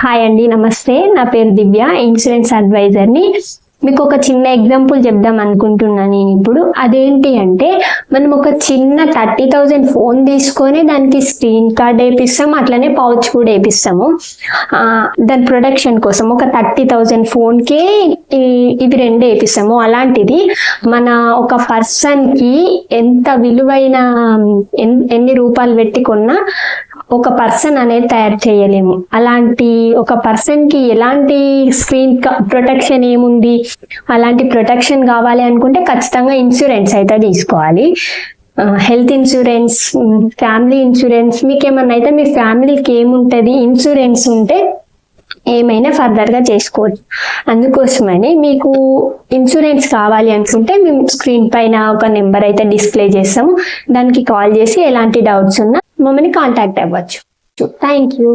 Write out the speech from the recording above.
Hi అండి, నమస్తే. నా పేరు దివ్య, ఇన్సూరెన్స్ అడ్వైజర్ని. మీకు ఒక చిన్న ఎగ్జాంపుల్ చెప్దాం అనుకుంటున్నాను నేను ఇప్పుడు. అదేంటి అంటే, మనం ఒక చిన్న 30,000 ఫోన్ తీసుకొని దానికి స్క్రీన్ కార్డ్ వేపిస్తాం, అట్లనే పౌచ్ కూడా వేపిస్తాము. దాని ప్రొడక్షన్ కోసం ఒక 30,000 ఫోన్కే ఇవి రెండు వేపిస్తాము. అలాంటిది మన ఒక పర్సన్కి ఎంత విలువైన ఎన్ని రూపాయలు పెట్టి కొన్నా ఒక పర్సన్ అనేది తయారు చేయలేము. అలాంటి ఒక పర్సన్కి ఎలాంటి స్క్రీన్ ప్రొటెక్షన్ ఏముంది, అలాంటి ప్రొటెక్షన్ కావాలి అనుకుంటే ఖచ్చితంగా ఇన్సూరెన్స్ అయితే తీసుకోవాలి. Health insurance, family insurance. మీకు ఏమన్నా అయితే మీ ఫ్యామిలీకి ఏముంటుంది, ఇన్సూరెన్స్ ఉంటే ఏమైనా ఫర్దర్గా చేసుకోవచ్చు. అందుకోసమని మీకు ఇన్సూరెన్స్ కావాలి అనుకుంటే మేము స్క్రీన్ పైన ఒక నెంబర్ అయితే డిస్ప్లే చేస్తాము. దానికి కాల్ చేసి ఎలాంటి డౌట్స్ ఉన్నా మమ్మల్ని కాంటాక్ట్ అవ్వచ్చు. Thank you.